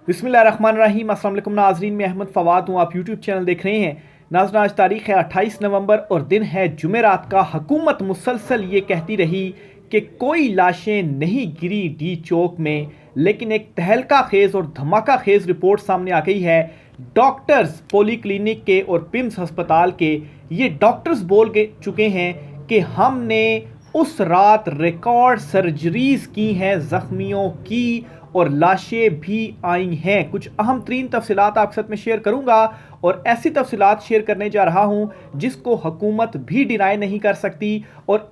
बिस्मिल्लाहिर्रहमानिर्रहीम। अस्सलाम वालेकुम नाज़रीन, मैं अहमद फ़वाद हूँ। आप यूट्यूब चैनल देख रहे हैं। नाज़रीन, आज तारीख़ है 28 नवंबर और दिन है जुमेरात का। हुकूमत मुसलसल ये कहती रही कि कोई लाशें नहीं गिरी डी चौक में, लेकिन एक तहलका खेज़ और धमाका खेज़ रिपोर्ट सामने आ गई है। डॉक्टर्स पॉली क्लिनिक के और पिम्स अस्पताल के ये डॉक्टर्स बोल चुके हैं कि हमने उस रात रिकॉर्ड सर्जरीज की हैं ज़ख्मियों की और लाशें भी आई हैं। कुछ अहम तरीन तफसीलात आपके साथ में शेयर करूंगा और ऐसी तफसीलात शेयर करने जा रहा हूं जिसको हुकूमत भी डिनाई नहीं कर सकती। और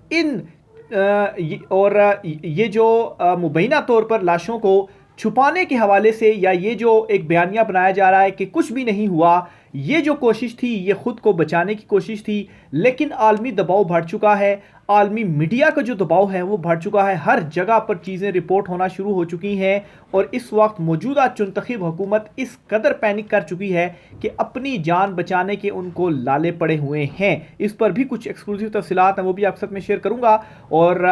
ये जो मुबैना तौर पर लाशों को छुपाने के हवाले से या ये जो एक बयानिया बनाया जा रहा है कि कुछ भी नहीं हुआ, ये जो कोशिश थी ये ख़ुद को बचाने की कोशिश थी। लेकिन आलमी दबाव बढ़ चुका है, आलमी मीडिया का जो दबाव है वो बढ़ चुका है। हर जगह पर चीज़ें रिपोर्ट होना शुरू हो चुकी हैं और इस वक्त मौजूदा चुनतखब हुकूमत इस कदर पैनिक कर चुकी है कि अपनी जान बचाने के उनको लाले पड़े हुए हैं। इस पर भी कुछ एक्सक्लूसिव तफसीलात हैं, वो भी आपके साथ में शेयर करूँगा। और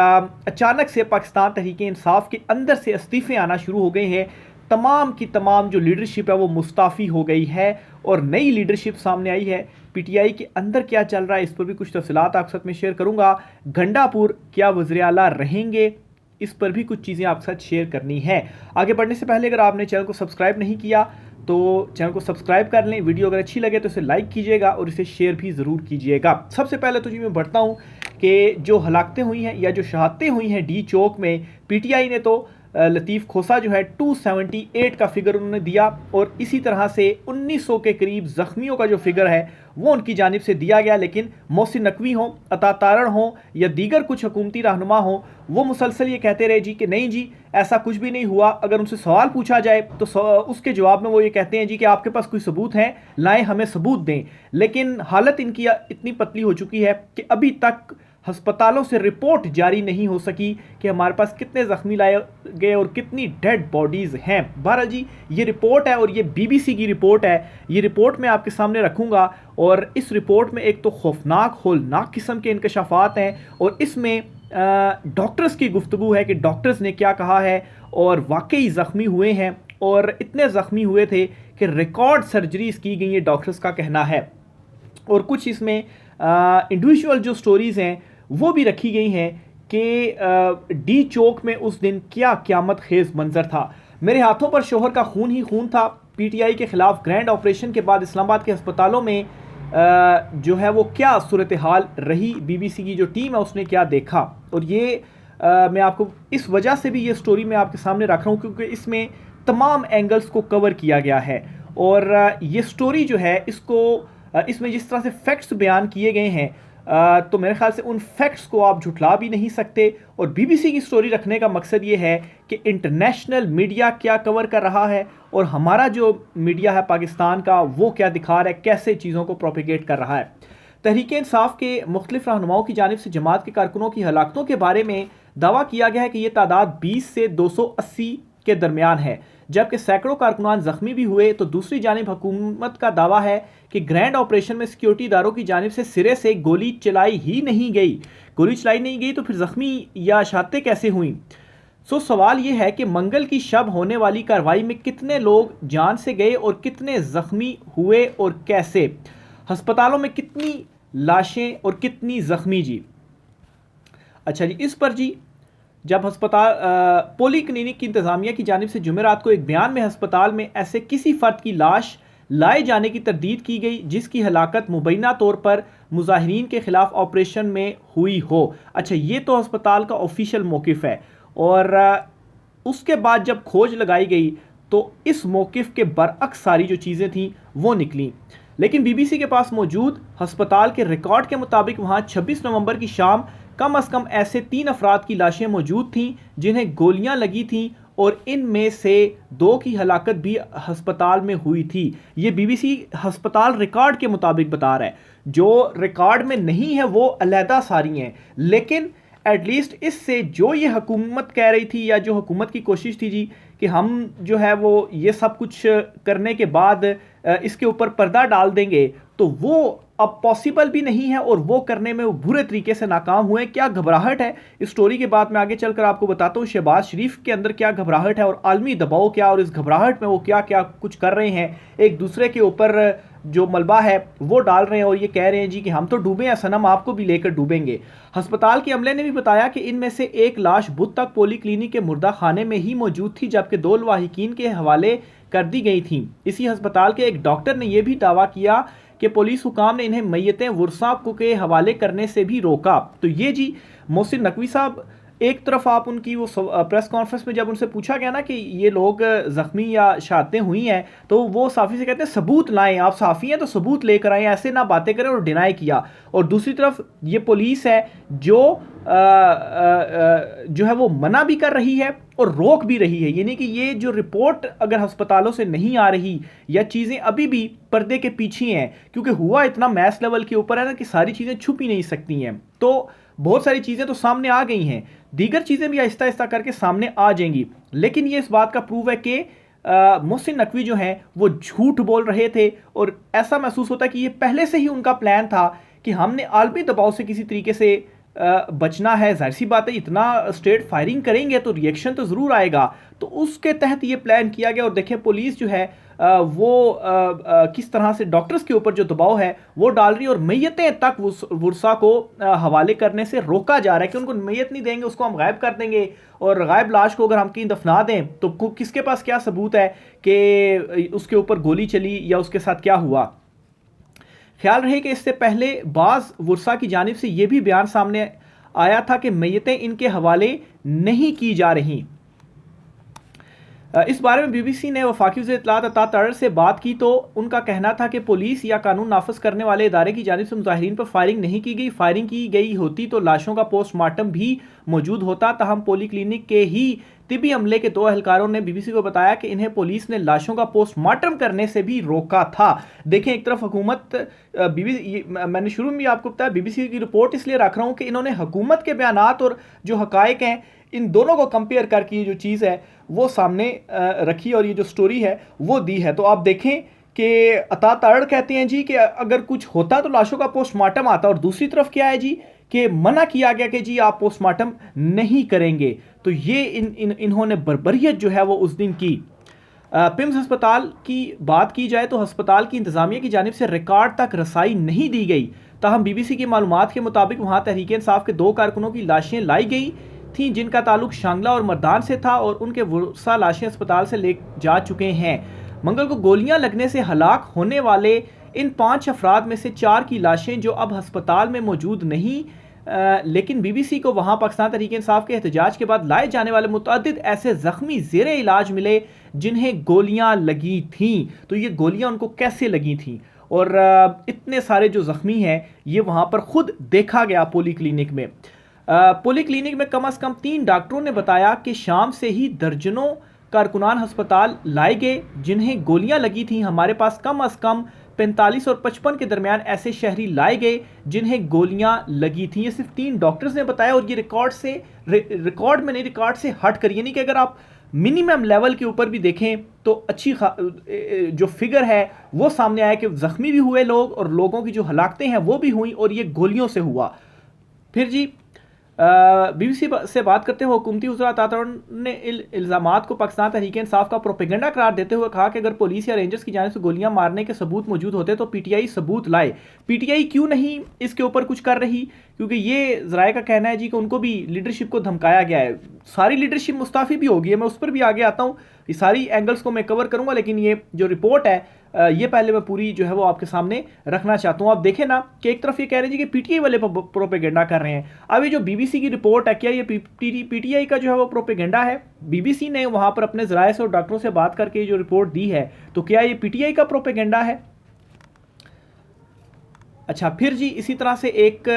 अचानक से पाकिस्तान तहरीक इंसाफ के अंदर से इस्तीफ़े आना शुरू हो गए हैं। तमाम की तमाम जो लीडरशिप है वो मुस्ताफ़ी हो गई है और नई लीडरशिप सामने आई है। पीटीआई के अंदर क्या चल रहा है इस पर भी कुछ तफसीलात आपके साथ में शेयर करूंगा। गंडापुर क्या वज़ीर आला रहेंगे, इस पर भी कुछ चीज़ें आपके साथ शेयर करनी है। आगे बढ़ने से पहले अगर आपने चैनल को सब्सक्राइब नहीं किया तो चैनल को सब्सक्राइब कर लें। वीडियो अगर अच्छी लगे तो इसे लाइक कीजिएगा और इसे शेयर भी ज़रूर कीजिएगा। सबसे पहले तो जी मैं बढ़ता हूँ कि जो हलाकतें हुई हैं या जो शहादतें हुई हैं डी चौक में, पीटीआई ने तो लतीफ़ खोसा जो है 278 का फिगर उन्होंने दिया और इसी तरह से 1900 के करीब ज़ख्मियों का जो फिगर है वो उनकी जानिब से दिया गया। लेकिन मोहसिन नकवी हों, अता तारण हों या दीगर कुछ हुकूमती रहनुमा हों, वो मुसलसल ये कहते रहे जी कि नहीं जी ऐसा कुछ भी नहीं हुआ। अगर उनसे सवाल पूछा जाए तो उसके जवाब में वो ये कहते हैं जी कि आपके पास कोई सबूत हैं, लाएँ, हमें सबूत दें। लेकिन हालत इनकी इतनी पतली हो चुकी है कि अभी तक अस्पतालों से रिपोर्ट जारी नहीं हो सकी कि हमारे पास कितने ज़ख्मी लाए गए और कितनी डेड बॉडीज़ हैं। बहरहाल जी ये रिपोर्ट है और ये बीबीसी की रिपोर्ट है। ये रिपोर्ट मैं आपके सामने रखूँगा और इस रिपोर्ट में एक तो खौफनाक होलनाक किस्म के इंकशाफात हैं और इसमें डॉक्टर्स की गुफ्तगू है कि डॉक्टर्स ने क्या कहा है और वाकई ज़ख्मी हुए हैं और इतने ज़ख्मी हुए थे कि रिकॉर्ड सर्जरीज की गई, ये डॉक्टर्स का कहना है। और कुछ इसमें इंडिविजुअल जो स्टोरीज़ हैं वो भी रखी गई हैं कि डी चौक में उस दिन क्या क़यामत खेज़ मंजर था। मेरे हाथों पर शोहर का खून ही खून था। पीटीआई के ख़िलाफ़ ग्रैंड ऑपरेशन के बाद इस्लामाबाद के अस्पतालों में जो है वो क्या सूरत हाल रही, बीबीसी की जो टीम है उसने क्या देखा। और ये मैं आपको इस वजह से भी ये स्टोरी मैं आपके सामने रख रहा हूँ क्योंकि इसमें तमाम एंगल्स को कवर किया गया है। और ये स्टोरी जो है इसमें जिस तरह से फैक्ट्स बयान किए गए हैं तो मेरे ख्याल से उन फैक्ट्स को आप झुठला भी नहीं सकते। और बीबीसी की स्टोरी रखने का मकसद ये है कि इंटरनेशनल मीडिया क्या कवर कर रहा है और हमारा जो मीडिया है पाकिस्तान का वो क्या दिखा रहा है, कैसे चीज़ों को प्रोपिगेट कर रहा है। तहरीक इंसाफ के मुख्तलिफ रहनुमाओं की जानिब से जमात के कारकुनों की हलाकतों के बारे में दावा किया गया है कि यह तादाद 20 से 280 के दरमियान है, जबकि सैकड़ों कारकुनान जख्मी भी हुए। तो दूसरी जानिब हुकूमत का दावा है कि ग्रैंड ऑपरेशन में सिक्योरिटी इदारों की जानिब से सिरे से गोली चलाई नहीं गई तो फिर जख्मी या शहादतें कैसे हुई। सवाल यह है कि मंगल की शब होने वाली कार्रवाई में कितने लोग जान से गए और कितने जख्मी हुए और कैसे, अस्पतालों में कितनी लाशें और कितनी जख्मी जी। अच्छा जी, इस पर जी जब अस्पताल पॉली क्लिनिक की इंतज़ामिया की जानिब से जुमेरात को एक बयान में अस्पताल में ऐसे किसी फ़र्द की लाश लाए जाने की तरदीद की गई जिसकी हलाकत मुबैना तौर पर मुजाहिरीन के ख़िलाफ़ ऑपरेशन में हुई हो। अच्छा, ये तो अस्पताल का ऑफिशियल मौक़िफ़ है। और उसके बाद जब खोज लगाई गई तो इस मौक़िफ़ के बरअक्स सारी जो चीज़ें थीं वो निकली। लेकिन बीबीसी के पास मौजूद अस्पताल के रिकॉर्ड के मुताबिक वहाँ 26 नवंबर की शाम कम अज़ कम ऐसे 3 अफराद की लाशें मौजूद थीं जिन्हें गोलियां लगी थीं और इनमें से 2 की हलाकत भी अस्पताल में हुई थी। ये बीबीसी अस्पताल रिकॉर्ड के मुताबिक बता रहा है। जो रिकॉर्ड में नहीं है वो अलहदा सारी हैं, लेकिन एटलीस्ट इससे जो ये हुकूमत कह रही थी या जो हुकूमत की कोशिश थी जी कि हम जो है वो ये सब कुछ करने के बाद इसके ऊपर पर्दा डाल देंगे, तो वो अब पॉसिबल भी नहीं है और वो करने में वो बुरे तरीके से नाकाम हुए। क्या घबराहट है इस स्टोरी के बाद मैं आगे चलकर आपको बताता हूँ शहबाज शरीफ के अंदर क्या घबराहट है और आलमी दबाव क्या, और इस घबराहट में वो क्या क्या कुछ कर रहे हैं, एक दूसरे के ऊपर जो मलबा है वो डाल रहे हैं और ये कह रहे हैं जी कि हम तो डूबे हैं सनम, आपको भी लेकर डूबेंगे। अस्पताल के अमले ने भी बताया कि इनमें से एक लाश बुध तक पोली क्लिनिक के मुर्दा खाने में ही मौजूद थी, जबकि 2 लवाहिकीन के हवाले कर दी गई थी। इसी अस्पताल के एक डॉक्टर ने यह भी दावा किया कि पुलिस हुकाम ने इन्हें मैयतें वर्सा के हवाले करने से भी रोका। तो ये जी मोहसिन नकवी साहब, एक तरफ आप उनकी वो प्रेस कॉन्फ्रेंस में जब उनसे पूछा गया ना कि ये लोग जख्मी या शहादतें हुई हैं, तो वो साफ़ी से कहते हैं सबूत लाएं, आप साफ़ी हैं तो सबूत लेकर आएँ, ऐसे ना बातें करें, और डिनाई किया। और दूसरी तरफ ये पुलिस है जो जो है वो मना भी कर रही है और रोक भी रही है, यानी कि ये जो रिपोर्ट अगर अस्पतालों से नहीं आ रही या चीज़ें अभी भी पर्दे के पीछे हैं, क्योंकि हुआ इतना मैस लेवल के ऊपर है ना कि सारी चीज़ें छुप ही नहीं सकती हैं, तो बहुत सारी चीज़ें तो सामने आ गई हैं, दीगर चीज़ें भी आहिस्ता आहिस्ता करके सामने आ जाएंगी। लेकिन ये इस बात का प्रूव है कि मोहसिन नकवी जो हैं वो झूठ बोल रहे थे, और ऐसा महसूस होता है कि ये पहले से ही उनका प्लान था कि हमने आलमी दबाव से किसी तरीके से बचना है। जाहिर सी बात है, इतना स्ट्रेट फायरिंग करेंगे तो रिएक्शन तो ज़रूर आएगा, तो उसके तहत ये प्लान किया गया। और देखिए पुलिस जो है वो किस तरह से डॉक्टर्स के ऊपर जो दबाव है वो डाल रही है, और मैयतें तक वर्सा को हवाले करने से रोका जा रहा है कि उनको मैयत नहीं देंगे, उसको हम गायब कर देंगे, और गायब लाश को अगर हम कहीं दफना दें तो किसके पास क्या सबूत है कि उसके ऊपर गोली चली या उसके साथ क्या हुआ। ख्याल रहे कि इससे पहले बाज़ वर्सा की जानिब से यह भी बयान सामने आया था कि मैयतें इनके हवाले नहीं की जा रही। इस बारे में बीबीसी ने वफाकी वज़ीर इत्तलात अता तारड़ से बात की तो उनका कहना था कि पुलिस या कानून नाफिज करने वाले इदारे की जानिब से मुजाहिरीन पर फायरिंग नहीं की गई। फायरिंग की गई होती तो लाशों का पोस्टमार्टम भी मौजूद होता। ताहम पोली क्लिनिक के ही तिबी अमले के 2 एहलकारों ने बीबीसी को बताया कि इन्हें पुलिस ने लाशों का पोस्टमार्टम करने से भी रोका था। देखें, एक तरफ हुकूमत, मैंने शुरू में भी आपको बताया बीबीसी की रिपोर्ट इसलिए रख रहा हूँ कि इन्होंने हुकूमत के बयानात और जो हकायक हैं इन दोनों को कंपेयर करके जो चीज़ है वो सामने रखी और ये जो स्टोरी है वो दी है। तो आप देखें कि अता तारड़ कहते हैं जी कि अगर कुछ होता तो लाशों का पोस्टमार्टम आता, और दूसरी तरफ क्या है जी कि मना किया गया कि जी आप पोस्टमार्टम नहीं करेंगे। तो ये इन्होंने बर्बरियत जो है वो उस दिन की। पिम्स अस्पताल की बात की जाए तो अस्पताल की इंतजामिया की जानिब से रिकॉर्ड तक रसाई नहीं दी गई। ताहम बीबीसी की मालूमात के मुताबिक वहाँ तहरीक इंसाफ के 2 कारकुनों की लाशें लाई गई थीं जिनका ताल्लुक शांगला और मर्दान से था, और उनके वर्सा लाशें अस्पताल से ले जा चुके हैं। मंगल को गोलियां लगने से हलाक होने वाले इन 5 अफराद में से 4 की लाशें जो अब अस्पताल में मौजूद नहीं, लेकिन बीबीसी को वहां पाकिस्तान तहरीक इंसाफ के एहतजाज के बाद लाए जाने वाले मुतअद्दिद ऐसे जख्मी ज़ेरे इलाज मिले जिन्हें गोलियां लगी थीं। तो ये गोलियां उनको कैसे लगी थीं, और इतने सारे जो जख्मी हैं ये वहां पर खुद देखा गया पोली क्लिनिक में। पोली क्लिनिक में कम से कम 3 डॉक्टरों ने बताया कि शाम से ही दर्जनों कारकुनान अस्पताल लाए गए जिन्हें गोलियां लगी थीं। हमारे पास कम से कम 45 और 55 के दरमियान ऐसे शहरी लाए गए जिन्हें गोलियां लगी थीं। ये सिर्फ 3 डॉक्टर्स ने बताया, और ये रिकॉर्ड में नहीं, रिकॉर्ड से हट कर, यानी कि अगर आप मिनिमम लेवल के ऊपर भी देखें तो अच्छी जो फिगर है वो सामने आया कि जख्मी भी हुए लोग और लोगों की जो हलाकतें हैं वो भी हुई, और ये गोलियों से हुआ। फिर जी बीबीसी से बात करते हुए हुकूमती वज़ीर अता तारड़ ने इल्ज़ामात को पाकिस्तान तहरीक इंसाफ का प्रोपेगेंडा करार देते हुए कहा कि अगर पुलिस या रेंजर्स की जानिब से गोलियां मारने के सबूत मौजूद होते तो पीटीआई सबूत लाए। पीटीआई क्यों नहीं इसके ऊपर कुछ कर रही, क्योंकि ये ज़राए का कहना है जी कि उनको भी लीडरशिप को धमकाया गया है। सारी लीडरशिप मुस्ताफ़ी भी होगी है, मैं उस पर भी आगे आता हूँ, ये सारी एंगल्स को मैं कवर करूँगा, लेकिन ये जो रिपोर्ट है ये पहले मैं पूरी जो है वो आपके सामने रखना चाहता हूँ। आप देखें ना कि एक तरफ ये कह रहे हैं कि पीटीआई वाले प्रोपेगेंडा कर रहे हैं। अब ये जो बीबीसी की रिपोर्ट है, क्या ये पीटीआई का जो है वो प्रोपेगेंडा है? बीबीसी ने वहाँ पर अपने ज़राए से और डॉक्टरों से बात करके जो रिपोर्ट दी है, तो क्या ये पीटीआई का प्रोपेगेंडा है? अच्छा, फिर जी इसी तरह से एक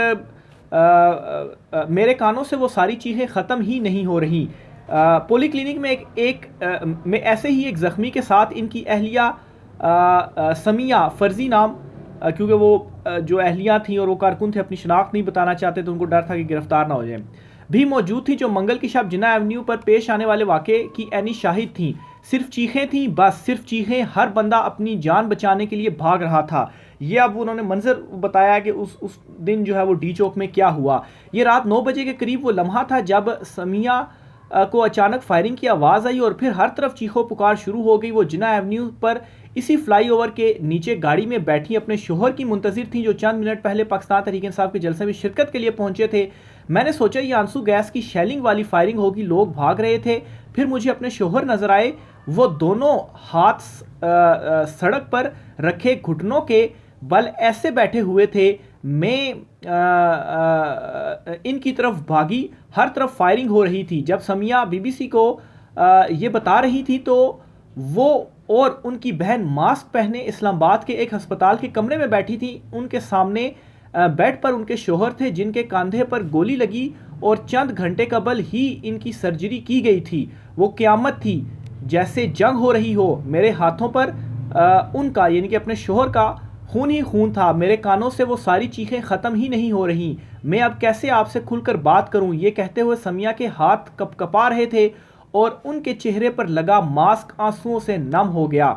मेरे कानों से वो सारी चीज़ें ख़त्म ही नहीं हो रही। पोली क्लिनिक में में ऐसे ही एक ज़ख्मी के साथ इनकी अहलिया समिया फर्जी नाम, क्योंकि वो जो अहलिया थी और वो कारकुन थे अपनी शनाख्त नहीं बताना चाहते तो उनको डर था कि गिरफ्तार ना हो जाए, भी मौजूद थी, जो मंगल की शब जिन्ना एवेन्यू पर पेश आने वाले वाक़े की ऐनी शाहिद थी। सिर्फ चीखें थी, बस सिर्फ चीखें, हर बंदा अपनी जान बचाने के लिए भाग रहा था। ये अब उन्होंने मंजर बताया कि उस दिन जो है वो डी चौक में क्या हुआ। ये रात 9 बजे के करीब वो लम्हा था जब समिया को अचानक फायरिंग की आवाज़ आई और फिर हर तरफ चीखों पुकार शुरू हो गई। वो जिन्ना एवेन्यू पर इसी फ्लाईओवर के नीचे गाड़ी में बैठी अपने शोहर की मुंतजिर थी, जो चंद मिनट पहले पाकिस्तान तहरीक इंसाफ के जलसे में शिरकत के लिए पहुंचे थे। मैंने सोचा ये आंसू गैस की शेलिंग वाली फायरिंग होगी, लोग भाग रहे थे। फिर मुझे अपने शोहर नजर आए, वो दोनों हाथ सड़क पर रखे घुटनों के बल ऐसे बैठे हुए थे। मैं इनकी तरफ भागी, हर तरफ फायरिंग हो रही थी। जब समिया बीबीसी को ये बता रही थी तो वो और उनकी बहन मास्क पहने इस्लामाबाद के एक अस्पताल के कमरे में बैठी थी। उनके सामने बेड पर उनके शोहर थे, जिनके कंधे पर गोली लगी और चंद घंटे कबल ही इनकी सर्जरी की गई थी। वो क़यामत थी, जैसे जंग हो रही हो। मेरे हाथों पर उनका यानी कि अपने शोहर का खून ही खून था। मेरे कानों से वो सारी चीखें ख़त्म ही नहीं हो रही। मैं अब कैसे आपसे खुलकर बात करूं? ये कहते हुए समिया के हाथ कपकपा रहे थे और उनके चेहरे पर लगा मास्क आंसुओं से नम हो गया।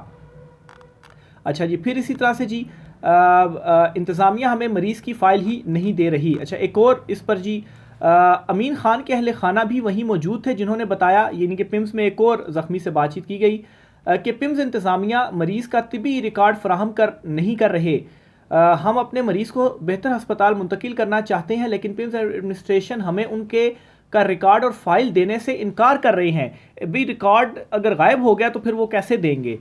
अच्छा जी, फिर इसी तरह से जी इंतज़ामिया हमें मरीज़ की फ़ाइल ही नहीं दे रही। अच्छा, एक और इस पर जी अमीन खान के अहले खाना भी वहीं मौजूद थे, जिन्होंने बताया, यानी कि पिम्स में एक और ज़ख्मी से बातचीत की गई कि पिम्स इंतज़ामिया मरीज़ का तिबी रिकॉर्ड फराहम नहीं कर रहे। हम अपने मरीज़ को बेहतर अस्पताल मुंतकिल करना चाहते हैं, लेकिन पिम्स एडमिनिस्ट्रेशन हमें उनके का रिकॉर्ड और फाइल देने से इनकार कर रहे हैं। अभी रिकॉर्ड अगर गायब हो गया तो फिर वो कैसे देंगे?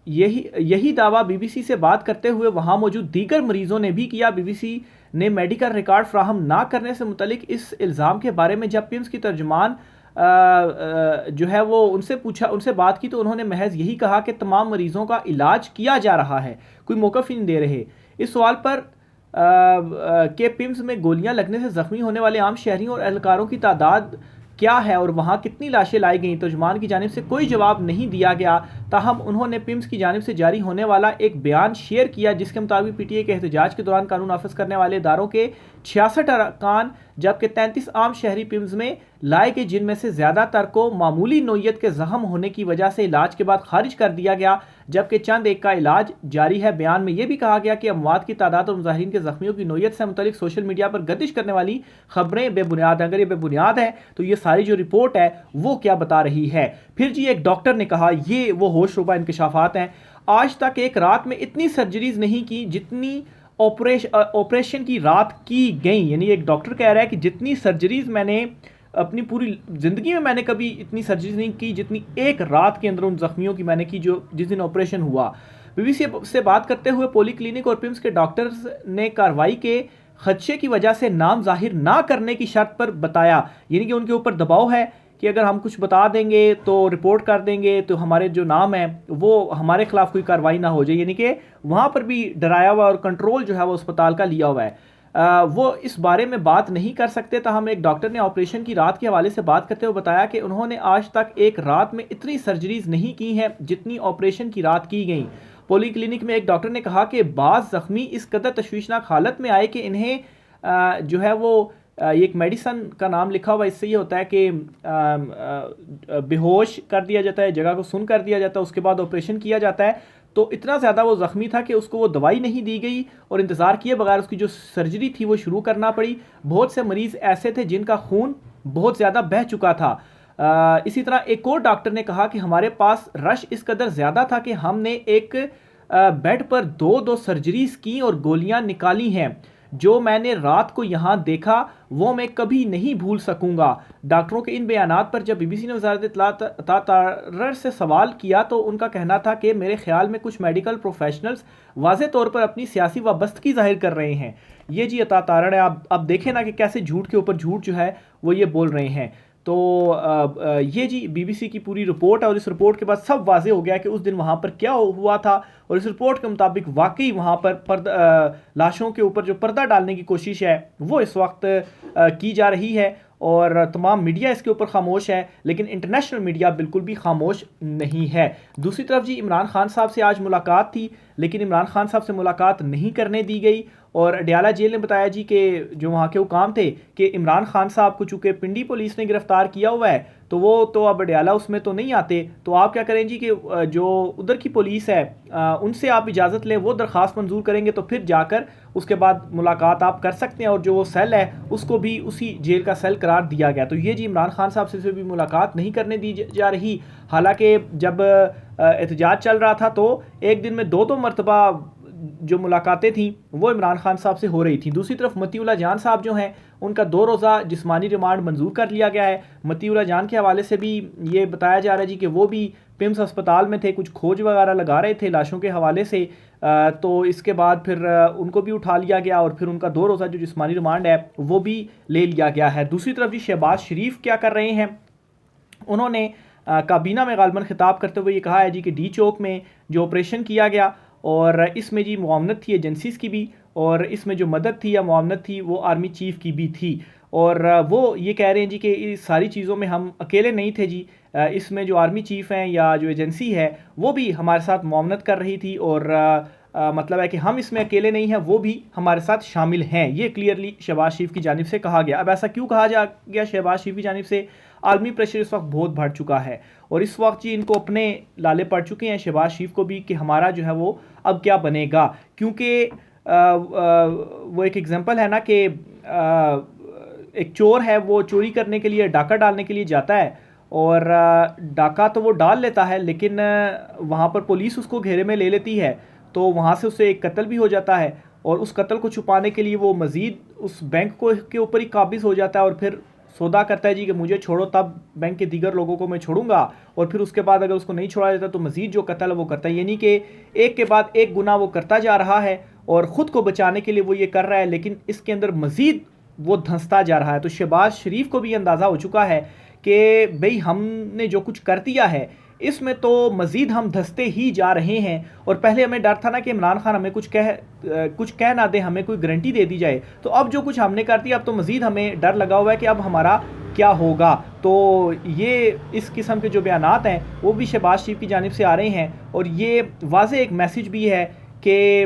यही दावा बीबीसी से बात करते हुए वहाँ मौजूद दीगर मरीजों ने भी किया। बीबीसी ने मेडिकल रिकॉर्ड फ्राहम ना करने से मुतलिक इस इल्ज़ाम के बारे में जब पिम्स की तर्जुमान जो है वो उनसे बात की तो उन्होंने महज यही कहा कि तमाम मरीजों का इलाज किया जा रहा है, कोई मौक़िफ़ ही नहीं दे रहे। इस सवाल पर के पिम्स में गोलियां लगने से ज़ख्मी होने वाले आम शहरियों और एहलकारों की तादाद क्या है और वहाँ कितनी लाशें लाई गईं, तर्जुमान की जानिब से कोई जवाब नहीं दिया गया। ताहम उन्होंने पिम्स की जानिब से जारी होने वाला एक बयान शेयर किया, जिसके मुताबिक पीटीए के एहतजाज के दौरान कानून नाफिज करने वाले इदारों के 66 अरकान जबकि 33 आम शहरी पिम्स में लाए गए, जिनमें से ज़्यादातर को मामूली नोयत के जख्म होने की वजह से इलाज के बाद खारिज कर दिया गया, जबकि चंद एक का इलाज जारी है। बयान में यह भी कहा गया कि अमवात की तादाद और मुजाहिरीन के जख्मियों की नोयत से मुतलिक सोशल मीडिया पर गर्दिश करने वाली खबरें बेबुनियाद हैं। अगर ये बेबुनियाद है तो ये सारी जो रिपोर्ट है वो क्या बता रही है? फिर जी एक डॉक्टर ने कहा, ये वो होशरुबा इंकशाफात हैं, आज तक एक रात में इतनी सर्जरीज नहीं की जितनी ऑपरेशन की रात की गई। यानी एक डॉक्टर कह रहा है कि जितनी सर्जरीज मैंने अपनी पूरी ज़िंदगी में मैंने कभी इतनी सर्जरीज नहीं की जितनी एक रात के अंदर उन जख्मियों की मैंने की जो जिस दिन ऑपरेशन हुआ। बीबीसी से बात करते हुए पोली क्लिनिक और पिम्स के डॉक्टर्स ने कार्रवाई के खदशे की वजह से नाम जाहिर ना करने की शर्त पर बताया, यानी कि उनके ऊपर दबाव है कि अगर हम कुछ बता देंगे तो रिपोर्ट कर देंगे तो हमारे जो नाम है वो हमारे खिलाफ कोई कार्रवाई ना हो जाए, यानी कि वहाँ पर भी डराया हुआ और कंट्रोल जो है वो अस्पताल का लिया हुआ है। वो इस बारे में बात नहीं कर सकते। तो हम एक डॉक्टर ने ऑपरेशन की रात के हवाले से बात करते हुए बताया कि उन्होंने आज तक एक रात में इतनी सर्जरीज नहीं की हैं जितनी ऑपरेशन की रात की गई। पोली क्लिनिक में एक डॉक्टर ने कहा कि बाज़ ज़ख्मी इस कदर तशवीशनाक हालत में आए कि इन्हें जो है वो एक मेडिसन का नाम लिखा हुआ, इससे ये होता है कि बेहोश कर दिया जाता है, जगह को सुन कर दिया जाता है, उसके बाद ऑपरेशन किया जाता है। तो इतना ज़्यादा वो ज़ख्मी था कि उसको वो दवाई नहीं दी गई और इंतज़ार किए बगैर उसकी जो सर्जरी थी वो शुरू करना पड़ी। बहुत से मरीज़ ऐसे थे जिनका खून बहुत ज़्यादा बह चुका था। इसी तरह एक और डॉक्टर ने कहा कि हमारे पास रश इस कदर ज़्यादा था कि हमने एक बेड पर दो सर्जरीज की और गोलियां निकाली हैं। जो मैंने रात को यहाँ देखा वो मैं कभी नहीं भूल सकूंगा। डॉक्टरों के इन बयानात पर जब बीबीसी ने वज़ारत इत्तलात से सवाल किया तो उनका कहना था कि मेरे ख्याल में कुछ मेडिकल प्रोफेशनल्स वाज़े तौर पर अपनी सियासी वाबस्तगी जाहिर कर रहे हैं। ये जी अता तारण है। आप देखें ना कि कैसे झूठ के ऊपर झूठ जो है वो ये बोल रहे हैं। तो ये जी बीबीसी की पूरी रिपोर्ट है और इस रिपोर्ट के बाद सब वाजे हो गया कि उस दिन वहाँ पर क्या हुआ था। और इस रिपोर्ट के मुताबिक वाकई वहाँ पर लाशों के ऊपर जो पर्दा डालने की कोशिश है वो इस वक्त की जा रही है और तमाम मीडिया इसके ऊपर खामोश है, लेकिन इंटरनेशनल मीडिया बिल्कुल भी खामोश नहीं है। दूसरी तरफ जी इमरान खान साहब से आज मुलाकात थी, लेकिन इमरान खान साहब से मुलाकात नहीं करने दी गई और अडयाला जेल ने बताया जी कि जो वहाँ के हुकाम थे कि इमरान खान साहब को चूँकि पिंडी पुलिस ने गिरफ्तार किया हुआ है तो वो तो अब अडयाला उसमें तो नहीं आते, तो आप क्या करें जी कि जो उधर की पुलिस है उनसे आप इजाज़त लें, वो दरख्वास्त मंजूर करेंगे तो फिर जाकर उसके बाद मुलाकात आप कर सकते हैं। और जो वो सेल है उसको भी उसी जेल का सेल करार दिया गया। तो ये जी इमरान खान साहब से भी मुलाकात नहीं करने दी जा रही। हालांकि जब एहतजाज चल रहा था तो एक दिन में दो मरतबा जो मुलाकातें थी वो इमरान खान साहब से हो रही थी। दूसरी तरफ मतीउल्लाह जान साहब जो हैं उनका 2 रोज़ा जिस्मानी रिमांड मंजूर कर लिया गया है। मतीउल्लाह जान के हवाले से भी ये बताया जा रहा है जी कि वो भी पिम्स अस्पताल में थे, कुछ खोज वगैरह लगा रहे थे लाशों के हवाले से, तो इसके बाद फिर उनको भी उठा लिया गया और फिर उनका 2 रोज़ा जो जिस्मानी रिमांड है वो भी ले लिया गया है। दूसरी तरफ जी शहबाज शरीफ क्या कर रहे हैं, उन्होंने काबीना में गालबन खिताब करते हुए ये कहा है जी कि डी चौक में जो ऑपरेशन किया गया और इसमें जी मुआवनत थी एजेंसीज़ की भी, और इसमें जो मदद थी या मुआवनत थी वो आर्मी चीफ़ की भी थी। और वो ये कह रहे हैं जी कि इस सारी चीज़ों में हम अकेले नहीं थे जी, इसमें जो आर्मी चीफ़ हैं या जो एजेंसी है वो भी हमारे साथ मुआवनत कर रही थी और मतलब है कि हम इसमें अकेले नहीं हैं, वो भी हमारे साथ शामिल हैं। ये क्लियरली शहबाज शरीफ की जानिब से कहा गया। अब ऐसा क्यों कहा जा गया शहबाज शरीफ की जानिब से? आलमी प्रेशर इस वक्त बहुत बढ़ चुका है और इस वक्त जी इनको अपने लाले पड़ चुके हैं शहबाज शरीफ को भी कि हमारा जो है वो अब क्या बनेगा। क्योंकि वो एक एग्जांपल है ना कि एक चोर है, वो चोरी करने के लिए डाका डालने के लिए जाता है और डाका तो वो डाल लेता है लेकिन वहाँ पर पुलिस उसको घेरे में ले लेती है, तो वहाँ से उससे एक कत्ल भी हो जाता है और उस कत्ल को छुपाने के लिए वो मज़ीद उस बैंक को के ऊपर ही काबिज हो जाता है और फिर सौदा करता है जी कि मुझे छोड़ो तब बैंक के दीगर लोगों को मैं छोड़ूंगा, और फिर उसके बाद अगर उसको नहीं छोड़ा जाता तो मज़ीद जो कत्ल है वो करता है। यानी कि एक के बाद एक गुनाह वो करता जा रहा है और ख़ुद को बचाने के लिए वो ये कर रहा है, लेकिन इसके अंदर मज़ीद वो धंसता जा रहा है। तो शहबाज शरीफ को भी अंदाज़ा हो चुका है कि भाई हमने जो कुछ कर दिया है इसमें तो मज़ीद हम धंसते ही जा रहे हैं। और पहले हमें डर था ना कि इमरान खान हमें कुछ कह ना दे, हमें कोई गारंटी दे दी जाए, तो अब जो कुछ हमने कर दिया अब तो मज़ीद हमें डर लगा हुआ है कि अब हमारा क्या होगा। तो ये इस किस्म के जो बयानात हैं वो भी शहबाज शरीफ की जानिब से आ रहे हैं और ये वाज़ेह एक मैसेज भी है कि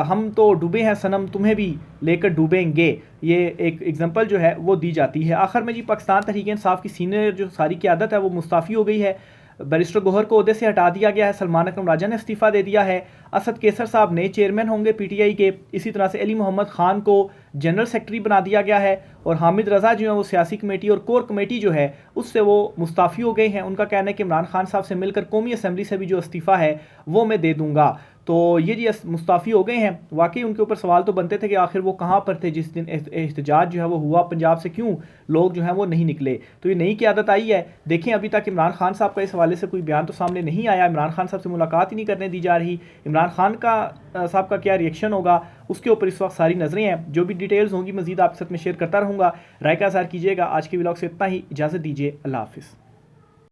हम तो डूबे हैं सनम, तुम्हें भी लेकर डूबेंगे। ये एक एग्जांपल जो है वो दी जाती है। आखिर में जी पाकिस्तान तहरीक इंसाफ की सीनियर जो सारी क़यादत है वो मुस्तफ़ी हो गई है। बैरिस्टर गौहर को ओहदे से हटा दिया गया है, सलमान अकरम राजा ने इस्तीफ़ा दे दिया है, असद कैसर साहब नए चेयरमैन होंगे पीटीआई के। इसी तरह से अली मोहम्मद खान को जनरल सेक्रेटरी बना दिया गया है और हामिद रज़ा जो है वो सियासी कमेटी और कोर कमेटी जो है उससे वो मुस्ताफ़ी हो गए हैं। उनका कहना है कि इमरान खान साहब से मिलकर कौमी असम्बली से भी जो इस्तीफ़ा है वो मैं दे दूँगा। तो ये जी मुस्ताफ़ी हो गए हैं। वाकई उनके ऊपर सवाल तो बनते थे कि आखिर वो कहाँ पर थे जिस दिन एहतजाज जो है वो हुआ पंजाब से, क्यों लोग जो हैं वो नहीं निकले। तो ये नई क़यादत आई है। देखें अभी तक इमरान खान साहब का इस हवाले से कोई बयान तो सामने नहीं आया, इमरान खान साहब से मुलाकात ही नहीं करने दी जा रही। इमरान खान का साहब का क्या रिएक्शन होगा उसके ऊपर इस वक्त सारी नज़रें हैं। जो भी डिटेल्स होंगी मज़ीद आपके साथ में शेयर करता रहूँगा। राय का इज़हार कीजिएगा। आज के व्लॉग से इतना ही, इजाज़त दीजिए, अल्लाह हाफ़िज़।